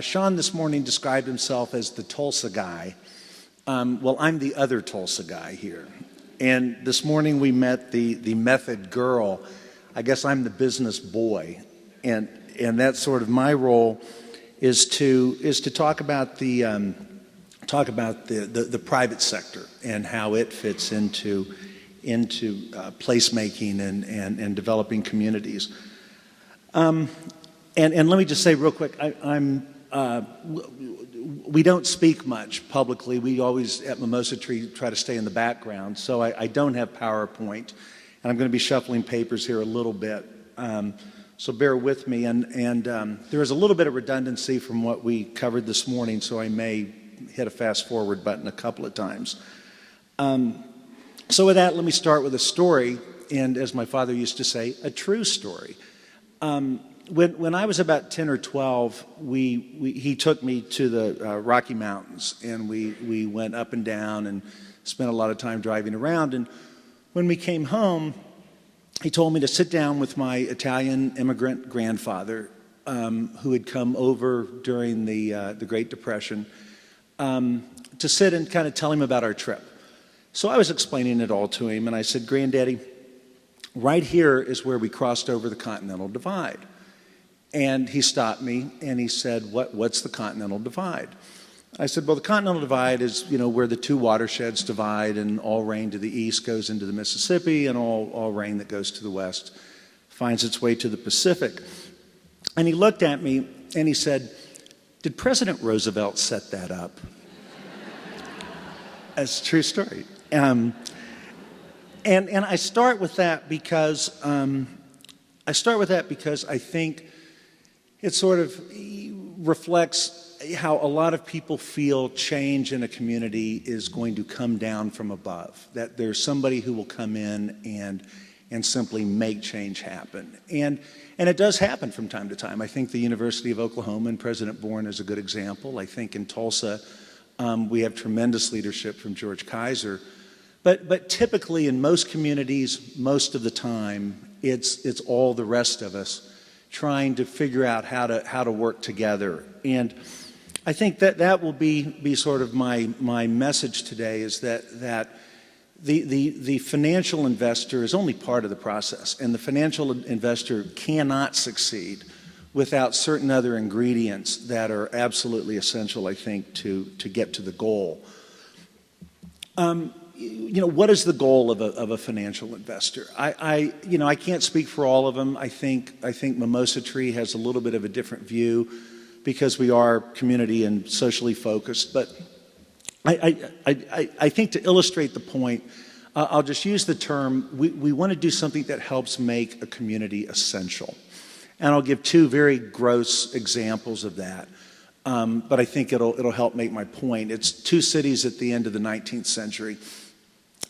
Sean this morning described himself as the Tulsa guy. Well, I'm the other Tulsa guy here. And this morning we met the method girl. I guess I'm the business boy. And that's sort of my role is to talk about the private sector and how it fits into placemaking and developing communities. And let me just say real quick, we don't speak much publicly. We always at Mimosa Tree try to stay in the background. So I don't have PowerPoint, and I'm going to be shuffling papers here a little bit. So bear with me. And there is a little bit of redundancy from what we covered this morning, so I may hit a fast forward button a couple of times. So with that, let me start with a story, and as my father used to say, a true story. When I was about 10 or 12, he took me to the Rocky Mountains, and we went up and down and spent a lot of time driving around. And when we came home, he told me to sit down with my Italian immigrant grandfather, who had come over during the Great Depression, to sit and kind of tell him about our trip. So I was explaining it all to him, and I said, "Granddaddy, right here is where we crossed over the Continental Divide." And he stopped me and he said, what's the Continental Divide? I said, well, the Continental Divide is, where the two watersheds divide, and all rain to the east goes into the Mississippi, and all rain that goes to the west finds its way to the Pacific. And he looked at me and he said, did President Roosevelt set that up? That's a true story. And I start with that because I think it sort of reflects how a lot of people feel change in a community is going to come down from above, that there's somebody who will come in and simply make change happen. And it does happen from time to time. I think the University of Oklahoma and President Bourne is a good example. I think in Tulsa, we have tremendous leadership from George Kaiser. But typically in most communities, most of the time, it's all the rest of us trying to figure out how to work together. And I think that will be sort of my message today, is that the financial investor is only part of the process, and the financial investor cannot succeed without certain other ingredients that are absolutely essential, I think, to get to the goal. What is the goal of a financial investor? I can't speak for all of them. I think Mimosa Tree has a little bit of a different view because we are community and socially focused. But I think to illustrate the point, I'll just use the term, we want to do something that helps make a community essential. And I'll give two very gross examples of that. But I think it'll help make my point. It's two cities at the end of the 19th century.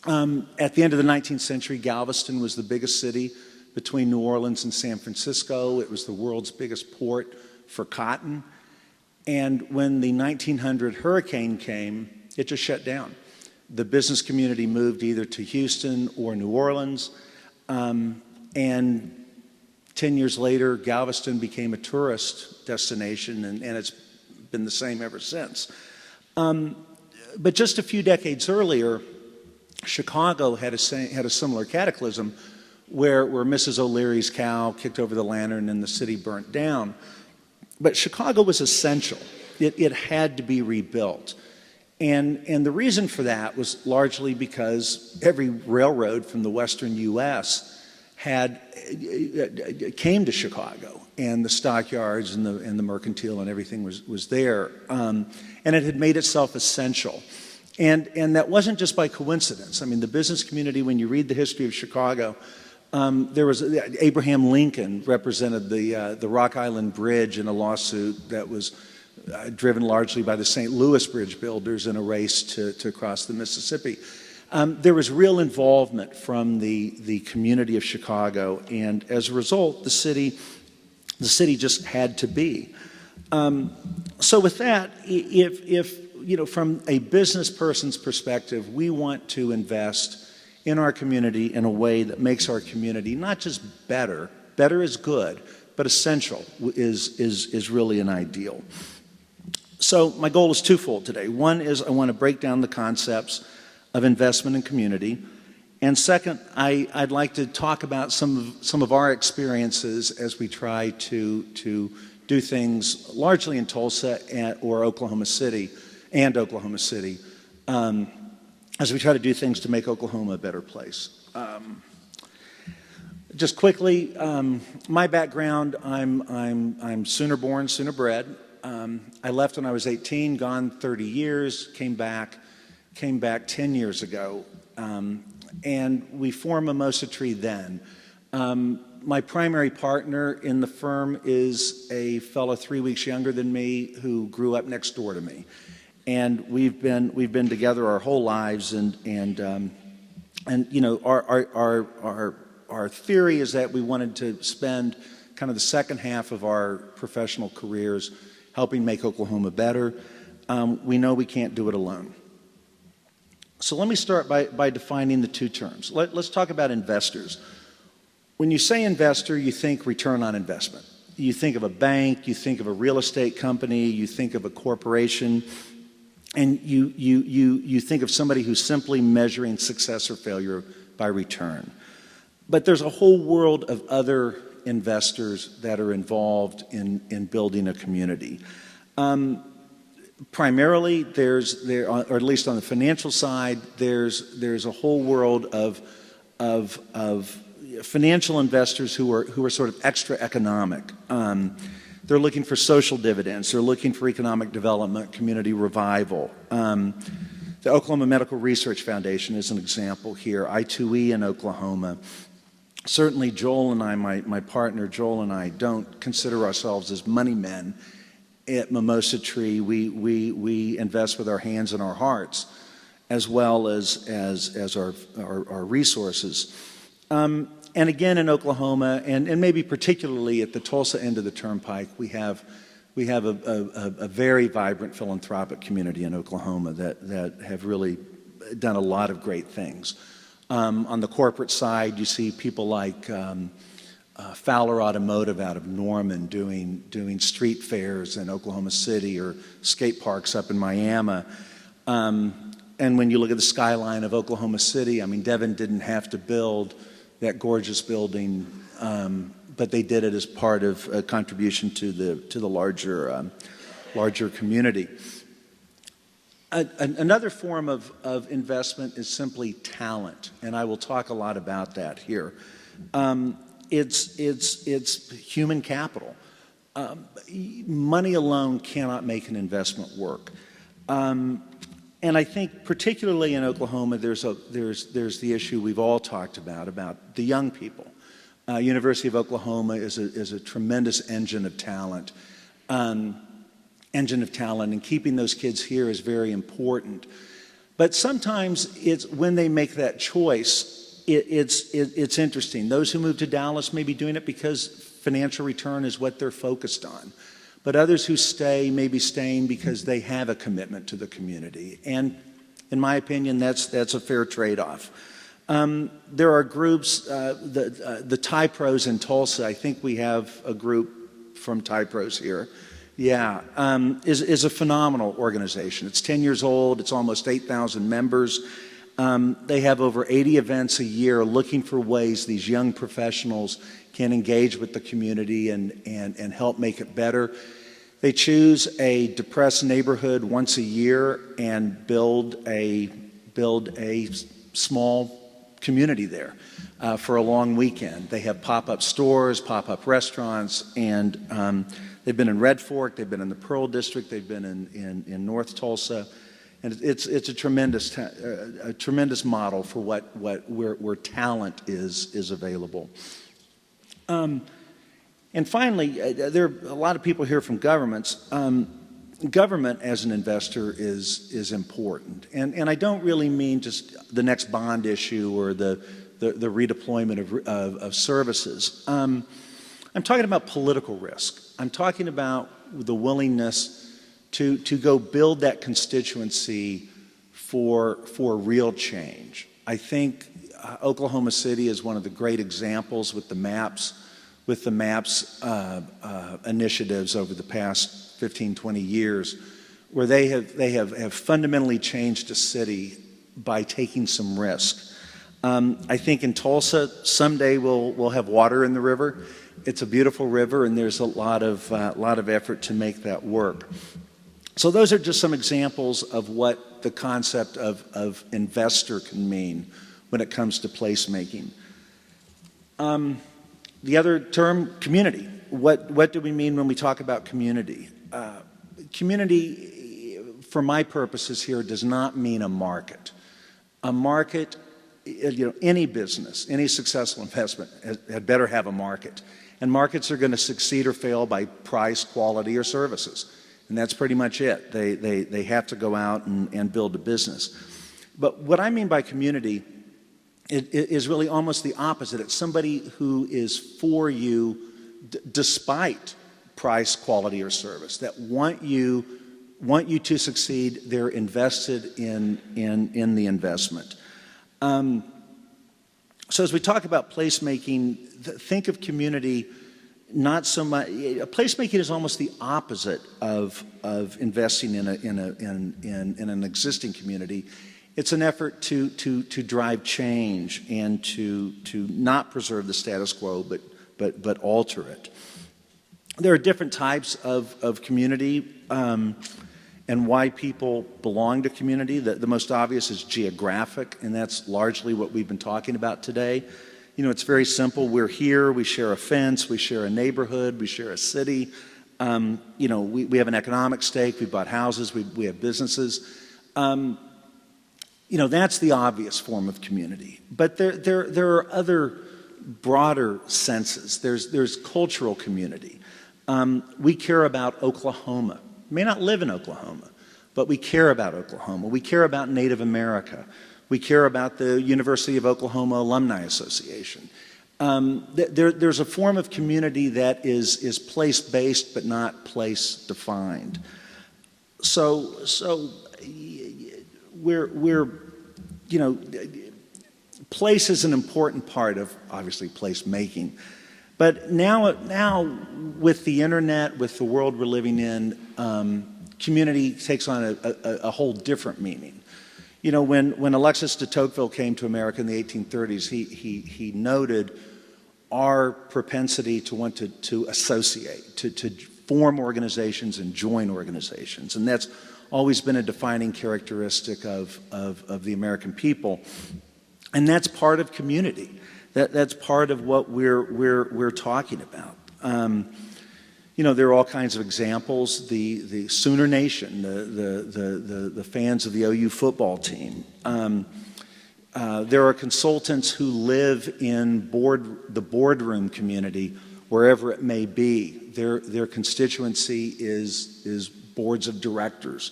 At the end of the 19th century, Galveston was the biggest city between New Orleans and San Francisco. It was the world's biggest port for cotton. And when the 1900 hurricane came, it just shut down. The business community moved either to Houston or New Orleans. And 10 years later, Galveston became a tourist destination, and it's been the same ever since. But just a few decades earlier, Chicago had a similar cataclysm where Mrs. O'Leary's cow kicked over the lantern and the city burnt down. But Chicago was essential. It had to be rebuilt. And the reason for that was largely because every railroad from the western U.S. came to Chicago, and the stockyards and the mercantile and everything was there. And it had made itself essential. And that wasn't just by coincidence. I mean, the business community, when you read the history of Chicago, there was Abraham Lincoln represented the Rock Island Bridge in a lawsuit that was driven largely by the St. Louis bridge builders in a race to cross the Mississippi. There was real involvement from the community of Chicago, and as a result, the city just had to be. So with that, if from a business person's perspective, we want to invest in our community in a way that makes our community not just better is good, but essential is really an ideal. So my goal is twofold today. One is I want to break down the concepts of investment in community. And second, I'd like to talk about some of our experiences as we try to do things largely in Tulsa or Oklahoma City, as we try to do things to make Oklahoma a better place. Just quickly, my background, I'm Sooner born, Sooner bred. I left when I was 18, gone 30 years, came back 10 years ago. And we formed Mimosa Tree then. My primary partner in the firm is a fellow 3 weeks younger than me who grew up next door to me. And we've been together our whole lives, and you know, our theory is that we wanted to spend kind of the second half of our professional careers helping make Oklahoma better. We know we can't do it alone. So let me start by defining the two terms. Let's talk about investors. When you say investor, you think return on investment. You think of a bank, you think of a real estate company, you think of a corporation, and you think of somebody who's simply measuring success or failure by return. But there's a whole world of other investors that are involved in building a community. Primarily, or at least on the financial side, there's a whole world of financial investors who are sort of extra economic. They're looking for social dividends. They're looking for economic development, community revival. The Oklahoma Medical Research Foundation is an example here. I2E in Oklahoma. Certainly, Joel and I, my partner Joel and I, don't consider ourselves as money men. At Mimosa Tree, we invest with our hands and our hearts, as well as our resources. And again, in Oklahoma, and maybe particularly at the Tulsa end of the Turnpike, we have a very vibrant philanthropic community in Oklahoma that have really done a lot of great things. On the corporate side, you see people like Fowler Automotive out of Norman doing street fairs in Oklahoma City, or skate parks up in Miami. And when you look at the skyline of Oklahoma City, I mean, Devin didn't have to build that gorgeous building, but they did it as part of a contribution to the larger community. Another form of investment is simply talent, and I will talk a lot about that here. It's human capital. Money alone cannot make an investment work. And I think particularly in Oklahoma, there's the issue we've all talked about the young people. University of Oklahoma is a tremendous engine of talent. And keeping those kids here is very important. But sometimes it's when they make that choice, it's interesting. Those who move to Dallas may be doing it because financial return is what they're focused on. But others who stay may be staying because they have a commitment to the community. And in my opinion, that's a fair trade-off. There are groups, the Thai Pros in Tulsa, I think we have a group from Thai Pros here. Yeah, is a phenomenal organization. It's 10 years old. It's almost 8,000 members. They have over 80 events a year looking for ways these young professionals can engage with the community and help make it better. They choose a depressed neighborhood once a year and build a small community there for a long weekend. They have pop-up stores, pop-up restaurants, and they've been in Red Fork, they've been in the Pearl District, they've been in North Tulsa. And it's a tremendous model for where talent is available. And finally, there are a lot of people here from governments. Government as an investor is important, and I don't really mean just the next bond issue or the redeployment of services. I'm talking about political risk. I'm talking about the willingness to go build that constituency for real change. I think Oklahoma City is one of the great examples with the MAPS initiatives over the past 15, 20 years. where they have fundamentally changed a city by taking some risk. I think in Tulsa, someday we'll have water in the river. It's a beautiful river, and there's a lot of effort to make that work. So those are just some examples of what the concept of investor can mean when it comes to placemaking. The other term, community. What do we mean when we talk about community? Community, for my purposes here, does not mean a market. A market, any business, any successful investment had better have a market. And markets are going to succeed or fail by price, quality, or services. And that's pretty much it. They have to go out and build a business. But what I mean by community is really almost the opposite. It's somebody who is for you despite price, quality, or service, that want you to succeed. They're invested in the investment. So as we talk about placemaking, think of community not so much. Placemaking is almost the opposite of investing in an existing community. It's an effort to drive change and to not preserve the status quo, but alter it. There are different types of community and why people belong to community. The most obvious is geographic, and that's largely what we've been talking about today. It's very simple. We're here, we share a fence, we share a neighborhood, we share a city. We have an economic stake, we bought houses, we have businesses. That's the obvious form of community. But there are other broader senses. There's cultural community. We care about Oklahoma. We may not live in Oklahoma, but we care about Oklahoma. We care about Native America. We care about the University of Oklahoma Alumni Association. There's a form of community that is place-based but not place-defined. So place is an important part of, obviously, place-making. But now with the internet, with the world we're living in, community takes on a whole different meaning. When Alexis de Tocqueville came to America in the 1830s, he noted our propensity to want to associate, to form organizations and join organizations. And that's always been a defining characteristic of the American people. And that's part of community. That's part of what we're talking about. There are all kinds of examples. The Sooner Nation, the fans of the OU football team. There are consultants who live in the boardroom community, wherever it may be. Their constituency is boards of directors.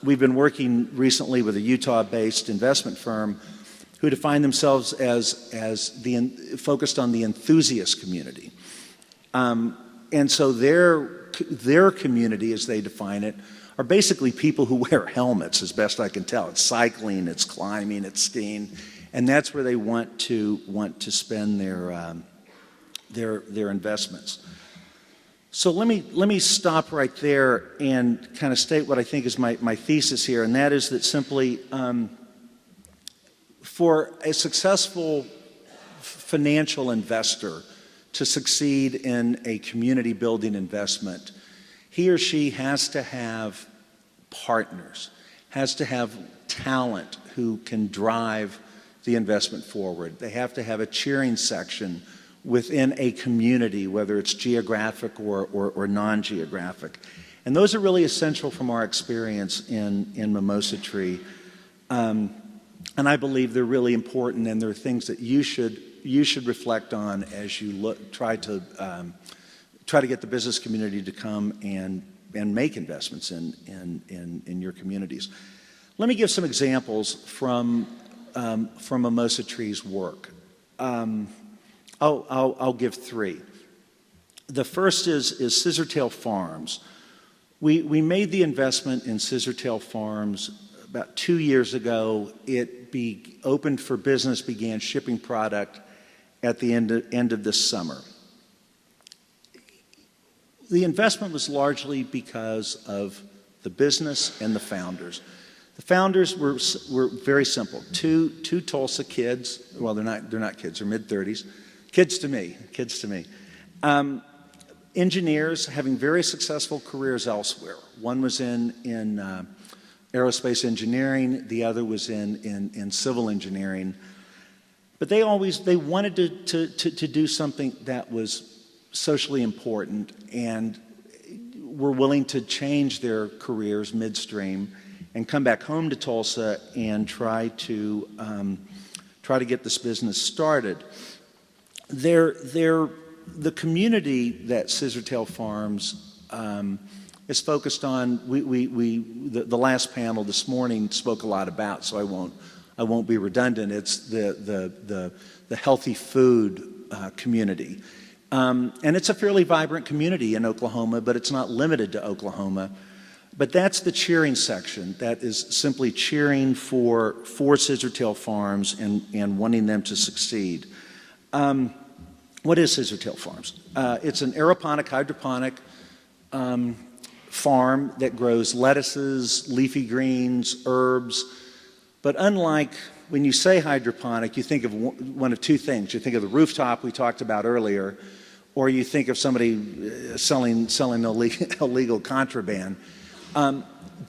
We've been working recently with a Utah-based investment firm who define themselves as focused on the enthusiast community. And so their community, as they define it, are basically people who wear helmets, as best I can tell. It's cycling, it's climbing, it's skiing, and that's where they want to spend their investments. So let me stop right there and kind of state what I think is my thesis here, and that is that simply for a successful financial investor to succeed in a community building investment, he or she has to have partners, has to have talent who can drive the investment forward. They have to have a cheering section within a community, whether it's geographic or non-geographic. And those are really essential from our experience in Mimosa Tree. And I believe they're really important, and they're things that you should reflect on as you try to get the business community to come and make investments in your communities. Let me give some examples from Mimosa Tree's work. I'll give three. The first is Scissortail Farms. We made the investment in Scissortail Farms about 2 years ago. It opened for business, began shipping product at the end of this summer. The investment was largely because of the business and the founders. The founders were very simple. Two Tulsa kids. Well, they're not kids. They're mid-30s. Kids to me. Engineers having very successful careers elsewhere. One was in aerospace engineering. The other was in civil engineering. But they wanted to do something that was socially important, and were willing to change their careers midstream and come back home to Tulsa and try to get this business started. The community that Scissortail Farms is focused on, the last panel this morning spoke a lot about, so I won't be redundant. It's the healthy food community. And it's a fairly vibrant community in Oklahoma, but it's not limited to Oklahoma. But that's the cheering section. That is simply cheering for Scissortail Farms and wanting them to succeed. What is Scissortail Farms? It's an aeroponic, hydroponic farm that grows lettuces, leafy greens, herbs. But unlike when you say hydroponic, you think of one of two things. You think of the rooftop we talked about earlier, or you think of somebody selling illegal contraband.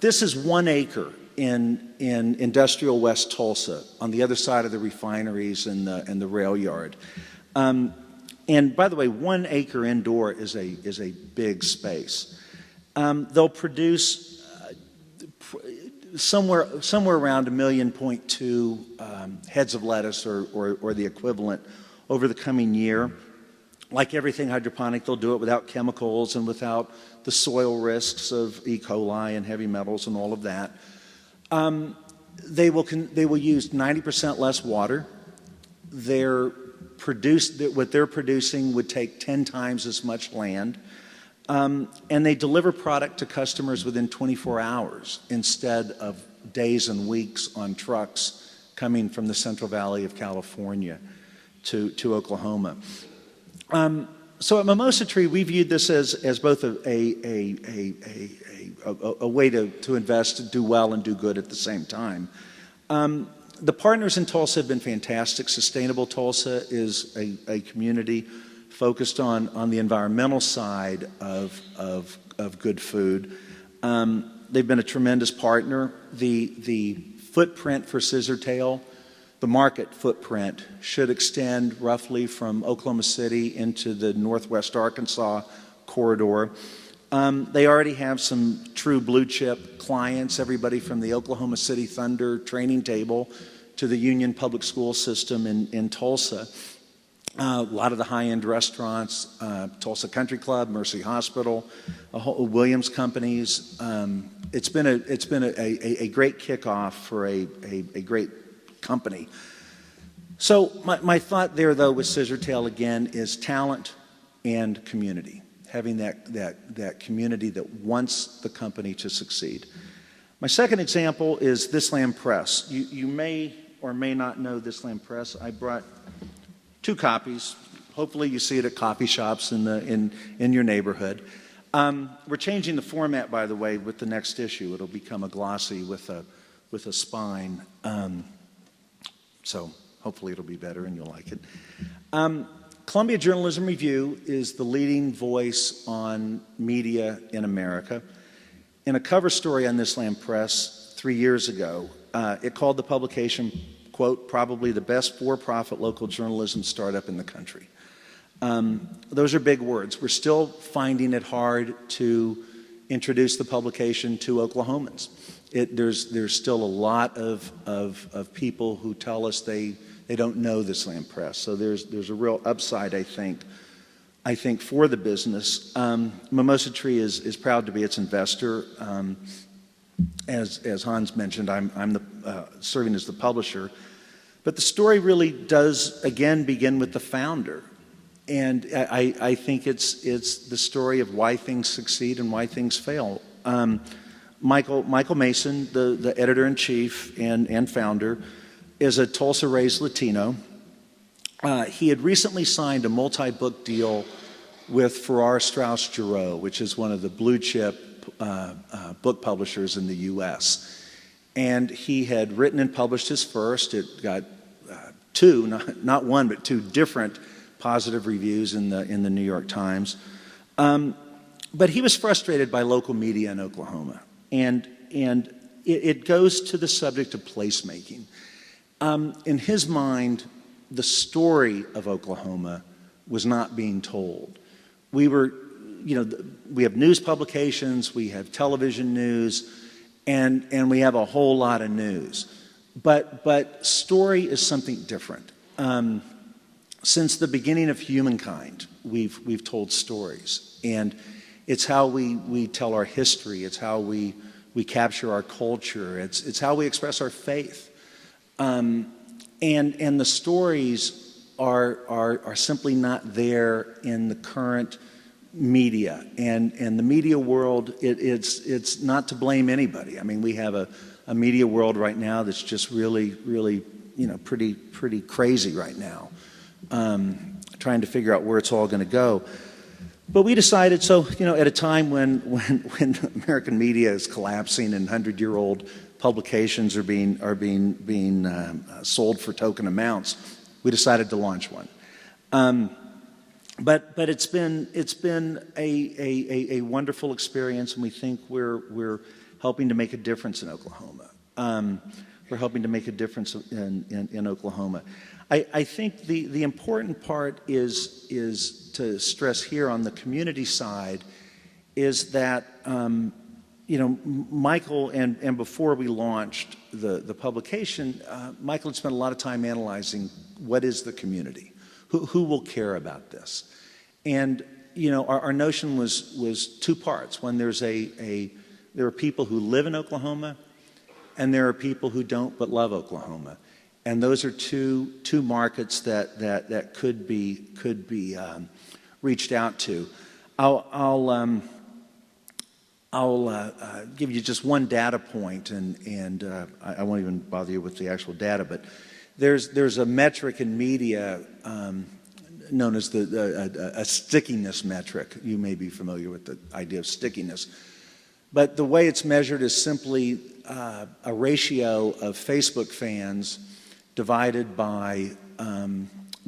This is 1 acre in industrial West Tulsa, on the other side of the refineries and the rail yard. And by the way, 1 acre indoor is a big space. They'll produce somewhere around 1.2 million heads of lettuce or the equivalent over the coming year. Like everything hydroponic, they'll do it without chemicals and without the soil risks of E. coli and heavy metals and all of that. They will use 90% less water. What they're producing would take 10 times as much land. And they deliver product to customers within 24 hours instead of days and weeks on trucks coming from the Central Valley of California to Oklahoma. So at Mimosa Tree, we viewed this as both a way to invest, to do well, and do good at the same time. The partners in Tulsa have been fantastic. Sustainable Tulsa is a community focused on the environmental side of good food. They've been a tremendous partner. The footprint for Scissortail, the market footprint, should extend roughly from Oklahoma City into the northwest Arkansas corridor. They already have some true blue chip clients, everybody from the Oklahoma City Thunder training table to the Union Public School System in Tulsa. A lot of the high-end restaurants, Tulsa Country Club, Mercy Hospital, Williams Companies. It's been a great kickoff for a great company. So my thought there, though, with Scissortail again is talent and community. Having that community that wants the company to succeed. My second example is This Land Press. You may or may not know This Land Press. I brought 2 copies. Hopefully you see it at coffee shops in your neighborhood. We're changing the format, by the way, with the next issue. It'll become a glossy with a spine. So hopefully it'll be better and you'll like it. Columbia Journalism Review is the leading voice on media in America. In a cover story on This Land Press 3 years ago, it called the publication, quote, probably the best for-profit local journalism startup in the country. Those are big words. We're still finding it hard to introduce the publication to Oklahomans. There's still a lot of people who tell us they don't know This Land Press. So there's a real upside, I think for the business. Mimosa Tree is proud to be its investor. As Hans mentioned, I'm serving as the publisher. But the story really does, again, begin with the founder. And I think it's the story of why things succeed and why things fail. Michael Mason, the editor-in-chief and founder, is a Tulsa-raised Latino. He had recently signed a multi-book deal with Farrar Straus Giroux, which is one of the blue-chip book publishers in the U.S. And he had written and published his first. It got two, not one, but two different positive reviews in the New York Times. But he was frustrated by local media in Oklahoma. And it goes to the subject of placemaking. In his mind, the story of Oklahoma was not being told. We have news publications, we have television news, and we have a whole lot of news. But story is something different. Since the beginning of humankind, we've told stories, and it's how we tell our history. It's how we capture our culture. It's how we express our faith. And the stories are simply not there in the current media. And the media world, it's not to blame anybody. I mean, we have a media world right now that's just really, pretty crazy right now, trying to figure out where it's all going to go. But we decided, at a time when American media is collapsing and 100-year-old publications are being sold for token amounts, we decided to launch one. But it's been a wonderful experience, and we think we're helping to make a difference in Oklahoma. We're helping to make a difference in Oklahoma. I think the important part is to stress here on the community side is that Michael, and before we launched the publication, Michael had spent a lot of time analyzing what is the community, who will care about this, and our notion was two parts. One, there are people who live in Oklahoma, and there are people who don't but love Oklahoma. And those are two markets that could be reached out to. I'll give you just one data point, and I won't even bother you with the actual data. But there's a metric in media known as a stickiness metric. You may be familiar with the idea of stickiness, but the way it's measured is simply a ratio of Facebook fans divided by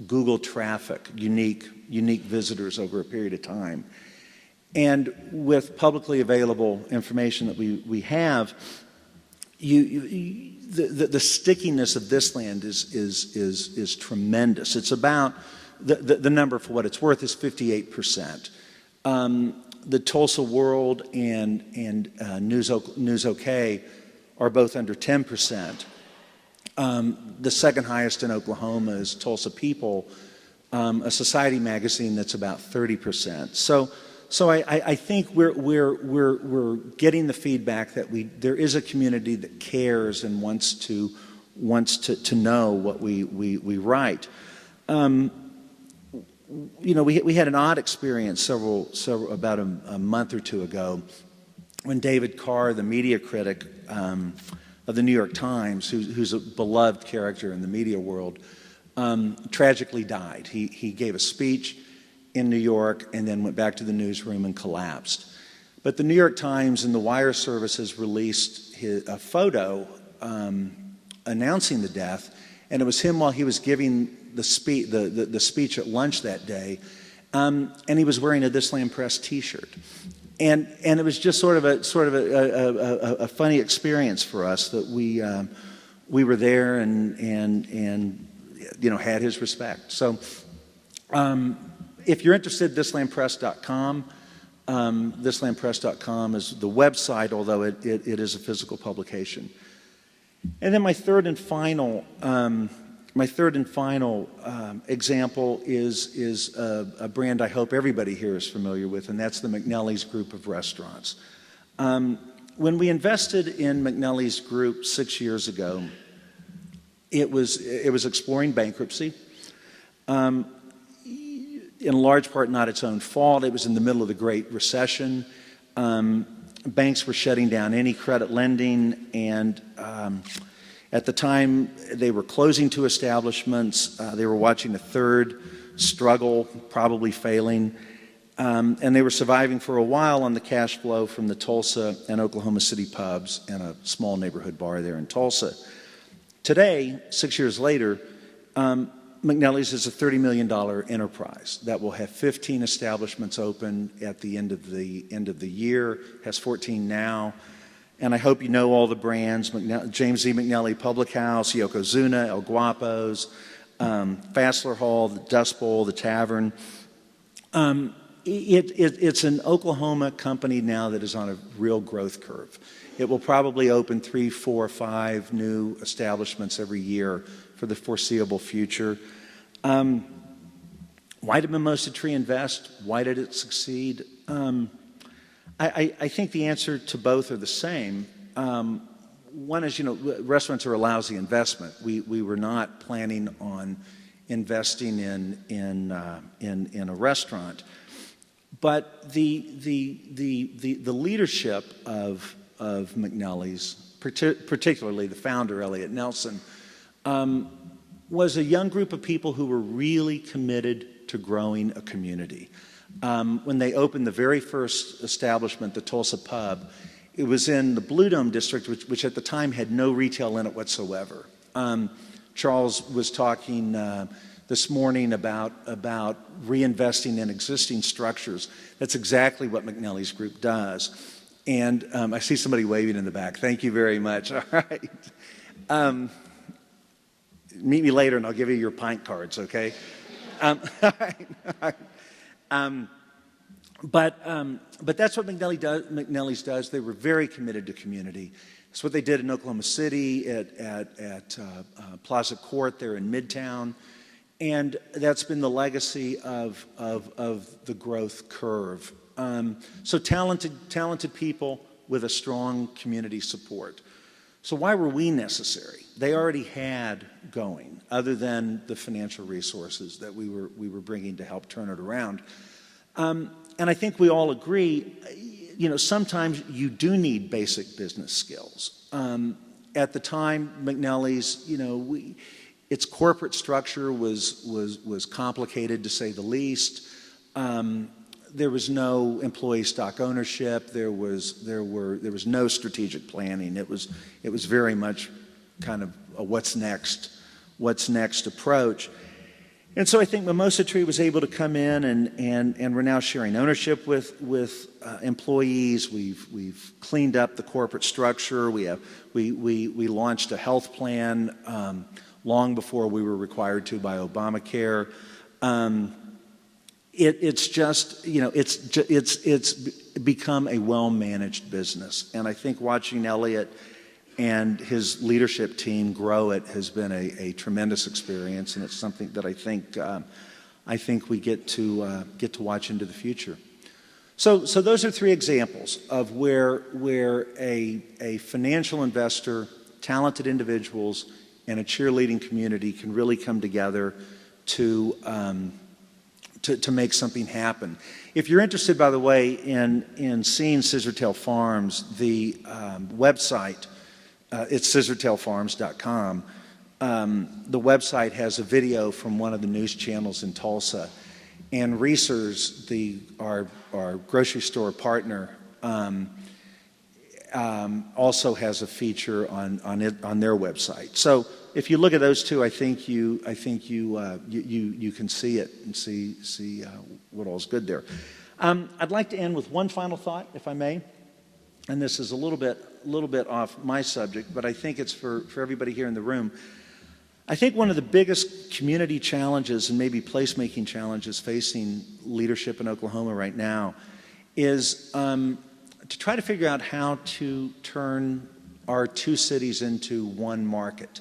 Google traffic, unique visitors over a period of time. And with publicly available information that we have, the stickiness of this land is tremendous. It's about, the number for what it's worth is 58%. The Tulsa World and News OK are both under 10%. The second highest in Oklahoma is Tulsa People, a society magazine that's about 30%. So I think we're getting the feedback that there is a community that cares and wants to know what we write. We had an odd experience about a month or two ago when David Carr, the media critic of the New York Times, who's a beloved character in the media world, tragically died. He gave a speech in New York and then went back to the newsroom and collapsed. But the New York Times and the wire services released a photo announcing the death, and it was him while he was giving the speech at lunch that day, and he was wearing a This Land Press T-shirt. And it was just sort of a funny experience for us that we were there and had his respect. So if you're interested, thislandpress.com. Thislandpress.com is the website, although it is a physical publication. And then my third and final example is a brand I hope everybody here is familiar with, and that's the Mcnellies group of restaurants. When we invested in Mcnellies Group 6 years ago, it was exploring bankruptcy. In large part, not its own fault. It was in the middle of the Great Recession. Banks were shutting down any credit lending, and at the time, they were closing two establishments. They were watching a third struggle, probably failing. And they were surviving for a while on the cash flow from the Tulsa and Oklahoma City pubs and a small neighborhood bar there in Tulsa. Today, 6 years later, Mcnellies is a $30 million enterprise that will have 15 establishments open at the end of the year, has 14 now. And I hope you know all the brands: James E. McNelly Public House, Yokozuna, El Guapos, Fassler Hall, the Dust Bowl, the Tavern. It's an Oklahoma company now that is on a real growth curve. It will probably open 3, 4, 5 new establishments every year for the foreseeable future. Why did Mimosa Tree invest? Why did it succeed? I think the answer to both are the same. One is, restaurants are a lousy investment. We were not planning on investing in a restaurant, but the leadership of Mcnellies, particularly the founder Elliot Nelson, was a young group of people who were really committed to growing a community. When they opened the very first establishment, the Tulsa Pub, it was in the Blue Dome district, which at the time had no retail in it whatsoever. Charles was talking this morning about reinvesting in existing structures. That's exactly what Mcnellies Group does. And I see somebody waving in the back. Thank you very much. All right. Meet me later and I'll give you your pint cards, okay? All right. But that's what Mcnellies does. They were very committed to community. It's what they did in Oklahoma City at Plaza Court there in Midtown. And that's been the legacy of the growth curve. So talented people with a strong community support. So why were we necessary? They already had going, other than the financial resources that we were bringing to help turn it around. And I think we all agree, sometimes you do need basic business skills. At the time, Mcnellies, its corporate structure was complicated, to say the least. There was no employee stock ownership. There was no strategic planning. It was very much kind of a what's next approach. And so I think Mimosa Tree was able to come in, and we're now sharing ownership with employees. We've cleaned up the corporate structure. We launched a health plan long before we were required to by Obamacare. It's just, it's become a well-managed business. And I think watching Elliot and his leadership team grow it has been a tremendous experience, and it's something that I think we get to watch into the future. So those are 3 examples of where a financial investor, talented individuals, and a cheerleading community can really come together to make something happen. If you're interested, by the way, in seeing Scissortail Farms, the website, it's scissortailfarms.com. The website has a video from one of the news channels in Tulsa. And Reese's, our grocery store partner, also has a feature on their website. So if you look at those 2, I think you can see it and see what all's good there. I'd like to end with one final thought, if I may. And this is a little bit off my subject, but I think it's for everybody here in the room. I think one of the biggest community challenges and maybe placemaking challenges facing leadership in Oklahoma right now is to try to figure out how to turn our 2 cities into one market.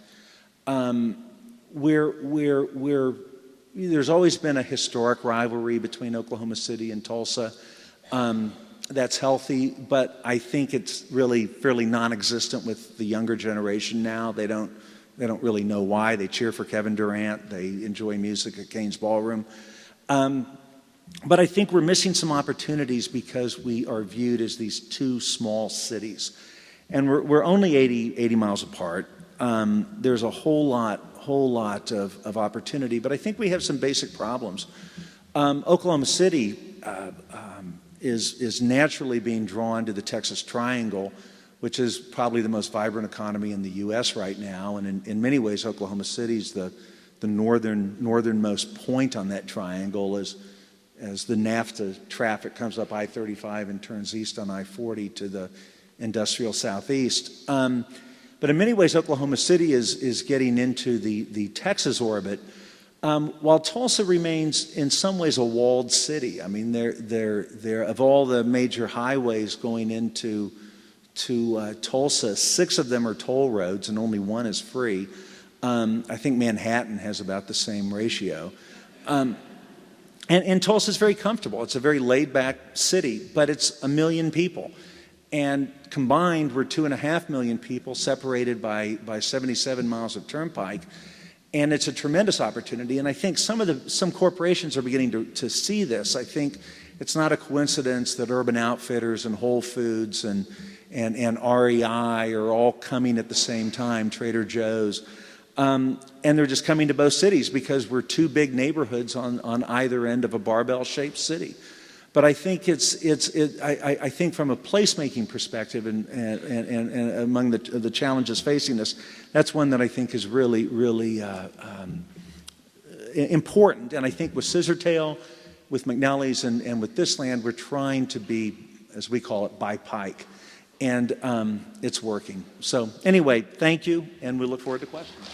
There's always been a historic rivalry between Oklahoma City and Tulsa. That's healthy, but I think it's really fairly non-existent with the younger generation now. They don't really know why. They cheer for Kevin Durant. They enjoy music at Kane's Ballroom. But I think we're missing some opportunities because we are viewed as these 2 small cities. And we're only 80 miles apart. There's a whole lot of opportunity, but I think we have some basic problems. Oklahoma City is naturally being drawn to the Texas Triangle, which is probably the most vibrant economy in the U.S. right now. And in many ways, Oklahoma City is the northernmost point on that triangle as the NAFTA traffic comes up I-35 and turns east on I-40 to the industrial southeast. But in many ways, Oklahoma City is getting into the Texas orbit, while Tulsa remains in some ways a walled city. I mean, they're of all the major highways going into Tulsa, 6 of them are toll roads and only 1 is free. I think Manhattan has about the same ratio. And Tulsa is very comfortable. It's a very laid-back city, but it's 1 million people. And combined, we're 2.5 million people separated by 77 miles of turnpike. And it's a tremendous opportunity. And I think some corporations are beginning to see this. I think it's not a coincidence that Urban Outfitters and Whole Foods and REI are all coming at the same time, Trader Joe's. And they're just coming to both cities because we're 2 big neighborhoods on either end of a barbell-shaped city. But I think I think from a placemaking perspective and among the challenges facing us, that's one that I think is really, really important. And I think with Scissortail, with Mcnellies, and with this land, we're trying to be, as we call it, by pike. And it's working. So anyway, thank you, and we look forward to questions.